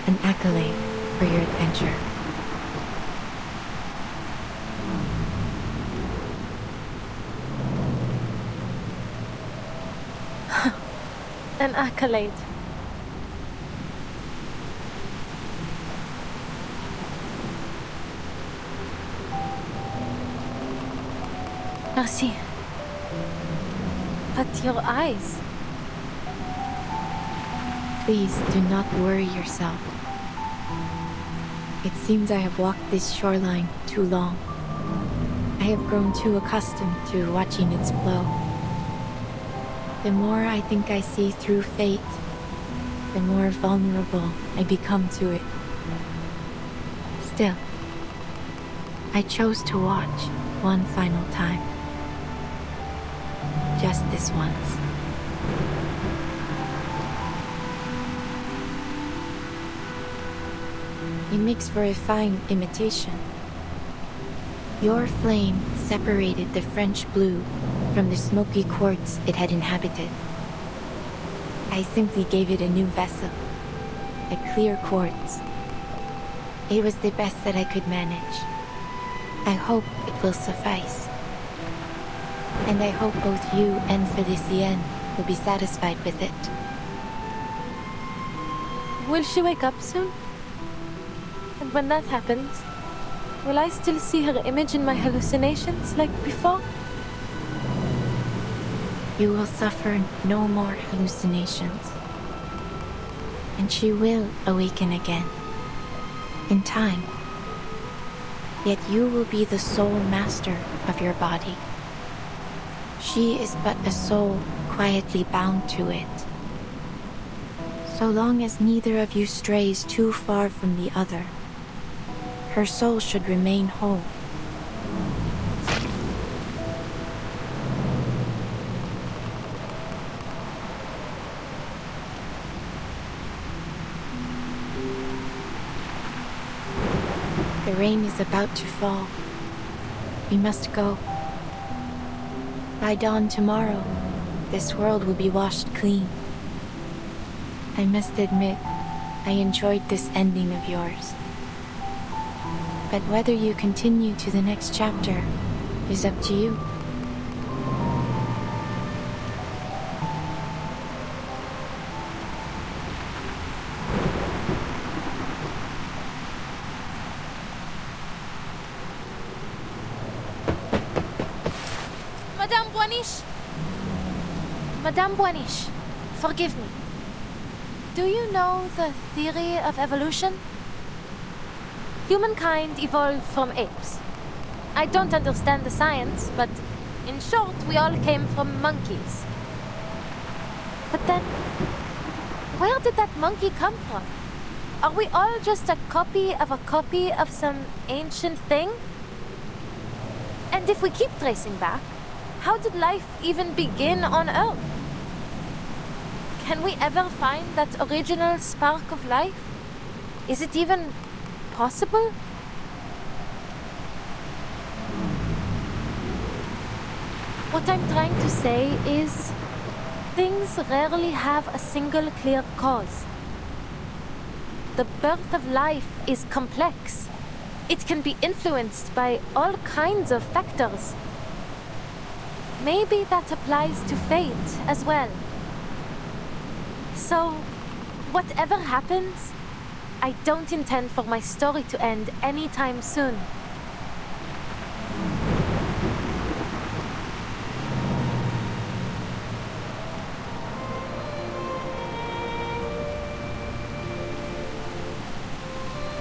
an accolade for your adventure. An accolade. Merci. But your eyes... Please do not worry yourself. It seems I have walked this shoreline too long. I have grown too accustomed to watching its flow. The more I think I see through fate, the more vulnerable I become to it. Still, I chose to watch one final time. Just this once. It makes for a fine imitation. Your flame separated the French blue from the smoky quartz it had inhabited. I simply gave it a new vessel, a clear quartz. It was the best that I could manage. I hope it will suffice. And I hope both you and Felicienne will be satisfied with it. Will she wake up soon? And when that happens, will I still see her image in my hallucinations like before? You will suffer no more hallucinations. And she will awaken again. In time. Yet you will be the sole master of your body. She is but a soul quietly bound to it. So long as neither of you strays too far from the other, her soul should remain whole. The rain is about to fall. We must go. By dawn tomorrow, this world will be washed clean. I must admit, I enjoyed this ending of yours. But whether you continue to the next chapter is up to you. Madame Boiniche! Madame Boiniche, forgive me. Do you know the theory of evolution? Humankind evolved from apes. I don't understand the science, but in short, we all came from monkeys. But then, where did that monkey come from? Are we all just a copy of some ancient thing? And if we keep tracing back, how did life even begin on Earth? Can we ever find that original spark of life? Is it even possible? What I'm trying to say is, things rarely have a single clear cause. The birth of life is complex. It can be influenced by all kinds of factors. Maybe that applies to fate as well. So, whatever happens, I don't intend for my story to end anytime soon.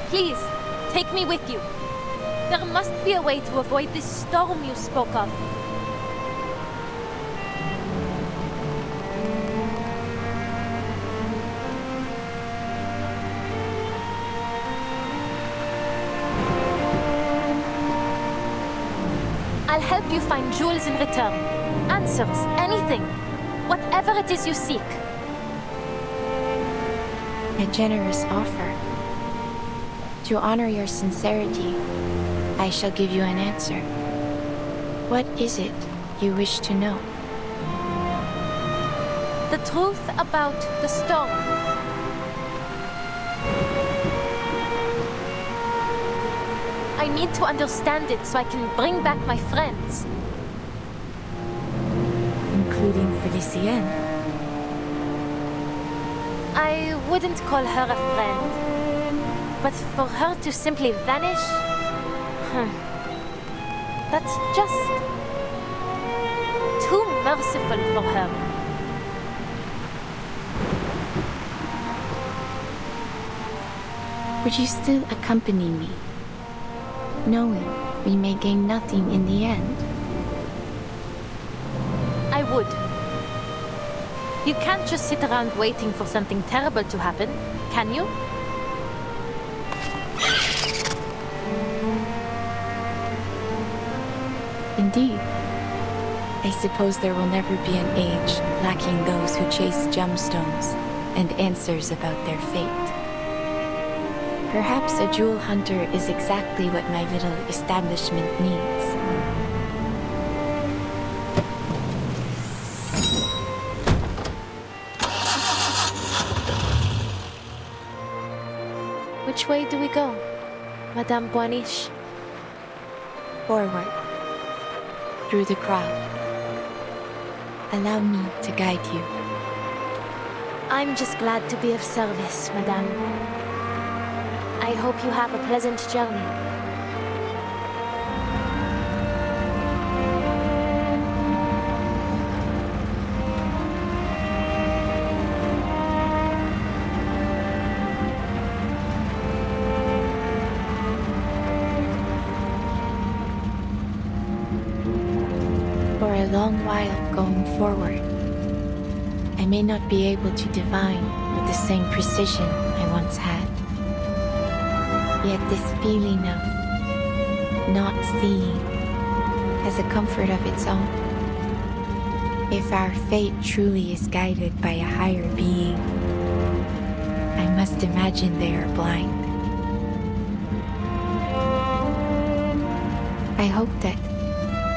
Please, take me with you. There must be a way to avoid this storm you spoke of. I'll help you find jewels in return. Answers, anything. Whatever it is you seek. A generous offer. To honor your sincerity, I shall give you an answer. What is it you wish to know? The truth about the storm. I need to understand it so I can bring back my friends. Including Felicienne. I wouldn't call her a friend. But for her to simply vanish... That's just... merciful for her. Would you still accompany me, knowing we may gain nothing in the end? I would. You can't just sit around waiting for something terrible to happen, can you? Indeed. I suppose there will never be an age lacking those who chase gemstones and answers about their fate. Perhaps a jewel hunter is exactly what my little establishment needs. Which way do we go, Madame Boiniche? Forward, through the crowd. Allow me to guide you. I'm just glad to be of service, Madame. I hope you have a pleasant journey. For a long while going forward, I may not be able to divine with the same precision I once had. Yet this feeling of not seeing has a comfort of its own. If our fate truly is guided by a higher being, I must imagine they are blind. I hope that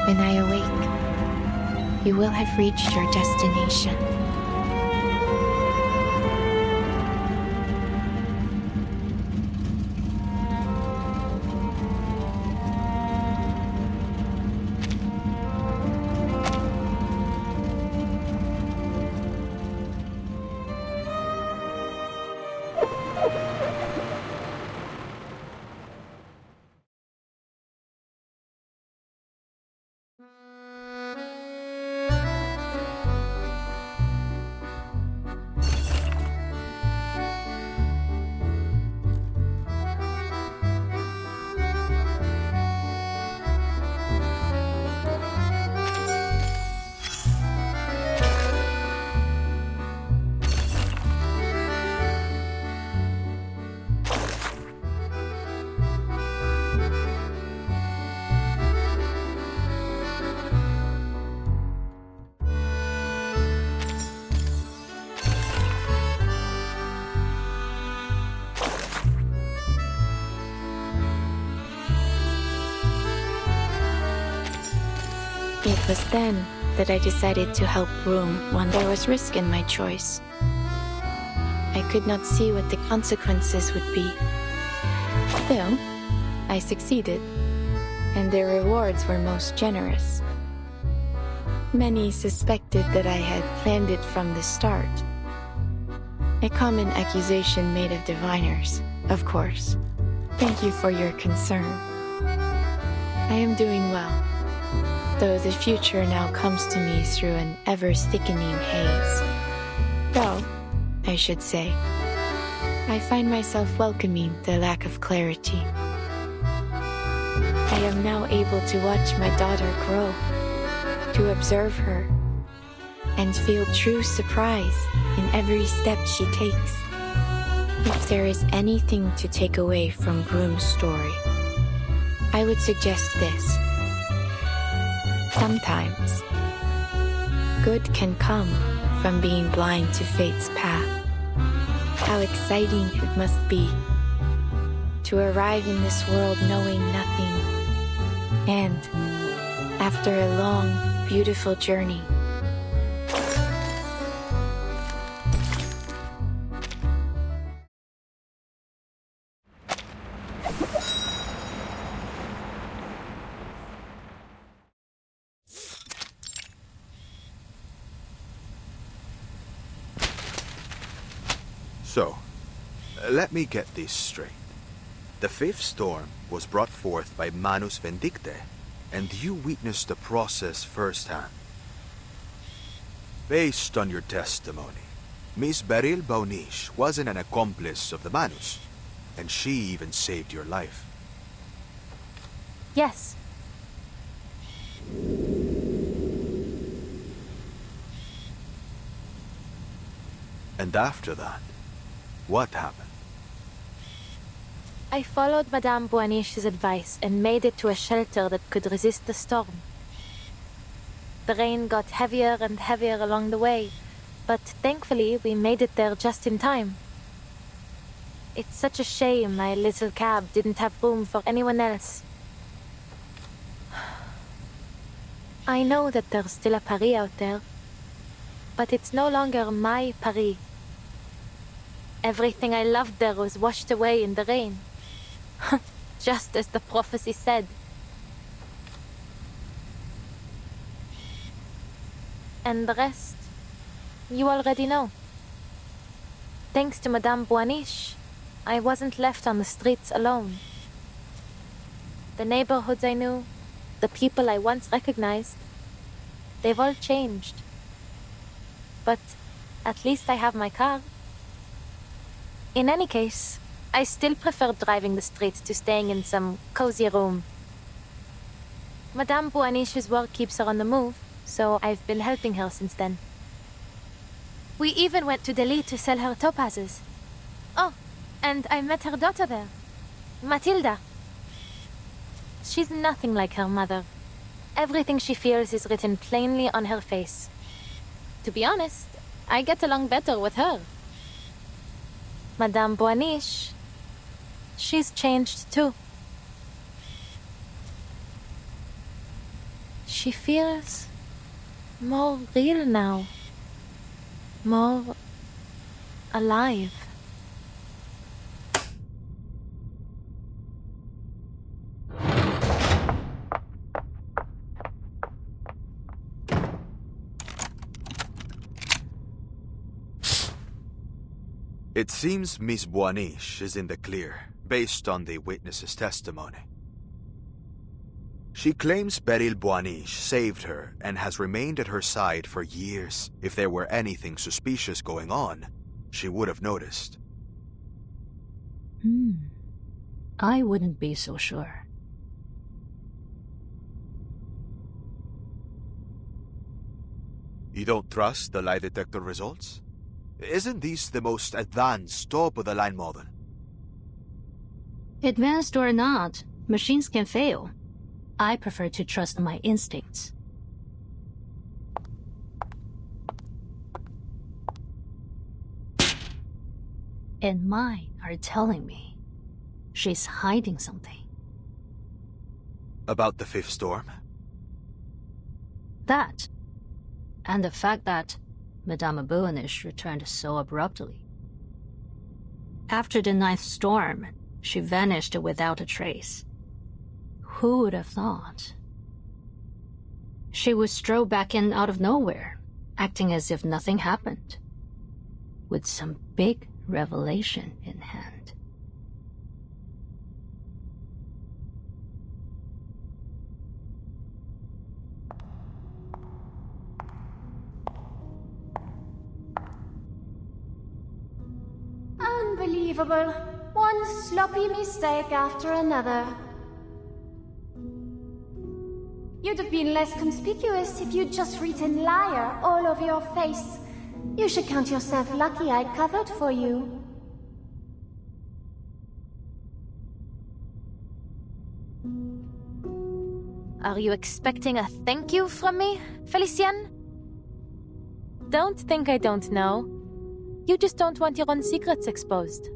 when I awake, you will have reached your destination. It was then that I decided to help Broom when there was risk in my choice. I could not see what the consequences would be. Still, I succeeded, and the rewards were most generous. Many suspected that I had planned it from the start. A common accusation made of diviners, of course. Thank you for your concern. I am doing well, though the future now comes to me through an ever-thickening haze. Though, I should say, I find myself welcoming the lack of clarity. I am now able to watch my daughter grow, to observe her, and feel true surprise in every step she takes. If there is anything to take away from Broom's story, I would suggest this. Sometimes, good can come from being blind to fate's path. How exciting it must be to arrive in this world knowing nothing, and, after a long, beautiful journey, So, let me get this straight. The fifth storm was brought forth by Manus Vindicte, and you witnessed the process firsthand. Based on your testimony, Miss Beryl Baunish wasn't an accomplice of the Manus, and she even saved your life. Yes. And after that, what happened? I followed Madame Boanish's advice and made it to a shelter that could resist the storm. The rain got heavier and heavier along the way, but thankfully we made it there just in time. It's such a shame my little cab didn't have room for anyone else. I know that there's still a Paris out there, but it's no longer my Paris. Everything I loved there was washed away in the rain. Just as the prophecy said. And the rest, you already know. Thanks to Madame Boanish, I wasn't left on the streets alone. The neighborhoods I knew, the people I once recognized, they've all changed. But at least I have my car. In any case, I still prefer driving the streets to staying in some cozy room. Madame Boanish's work keeps her on the move, so I've been helping her since then. We even went to Delhi to sell her topazes. Oh, and I met her daughter there, Matilda. She's nothing like her mother. Everything she feels is written plainly on her face. To be honest, I get along better with her. Madame Boanish, she's changed too. She feels more real now. More alive. It seems Miss Boanish is in the clear, based on the witness's testimony. She claims Beryl Boanish saved her and has remained at her side for years. If there were anything suspicious going on, she would have noticed. I wouldn't be so sure. You don't trust the lie detector results? Isn't this the most advanced top-of-the-line model? Advanced or not, machines can fail. I prefer to trust my instincts. And mine are telling me she's hiding something. About the fifth storm? That, and the fact that Madame Boanish returned so abruptly. After the ninth storm, she vanished without a trace. Who would have thought? She would stroll back in out of nowhere, acting as if nothing happened, with some big revelation in hand. Unbelievable. One sloppy mistake after another. You'd have been less conspicuous if you'd just written liar all over your face. You should count yourself lucky I covered for you. Are you expecting a thank you from me, Felicienne? Don't think I don't know. You just don't want your own secrets exposed.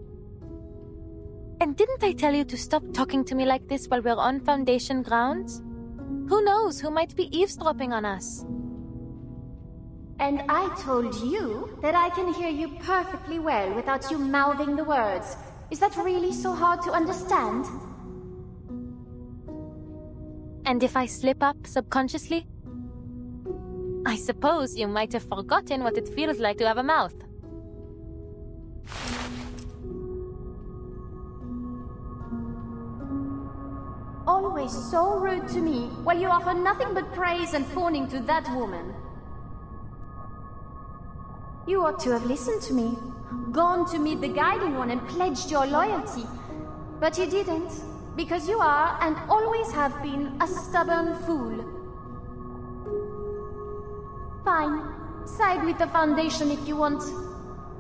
And didn't I tell you to stop talking to me like this while we're on Foundation grounds? Who knows who might be eavesdropping on us? And I told you that I can hear you perfectly well without you mouthing the words. Is that really so hard to understand? And if I slip up subconsciously? I suppose you might have forgotten what it feels like to have a mouth. Always so rude to me, while you offer nothing but praise and fawning to that woman. You ought to have listened to me. Gone to meet the Guiding One and pledged your loyalty. But you didn't, because you are, and always have been, a stubborn fool. Fine. Side with the Foundation if you want.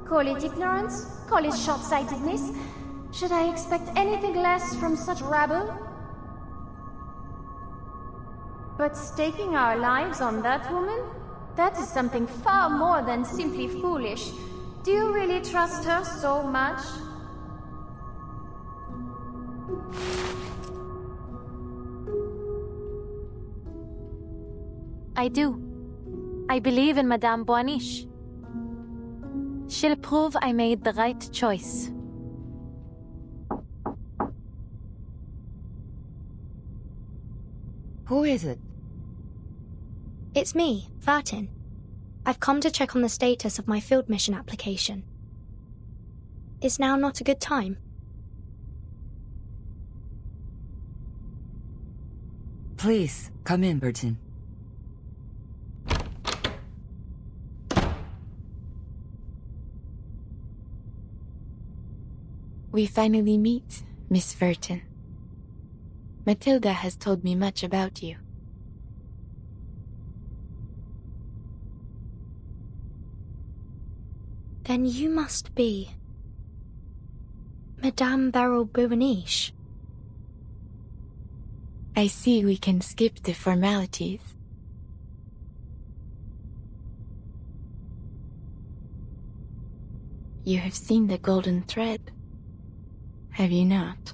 Call it ignorance, call it short-sightedness. Should I expect anything less from such rabble? But staking our lives on that woman? That is something far more than simply foolish. Do you really trust her so much? I do. I believe in Madame Boaniche. She'll prove I made the right choice. Who is it? It's me, Vartin. I've come to check on the status of my field mission application. Is now not a good time? Please, come in, Bertin. We finally meet, Miss Verton. Matilda has told me much about you. Then you must be Madame Boaniche. I see we can skip the formalities. You have seen the golden thread, have you not?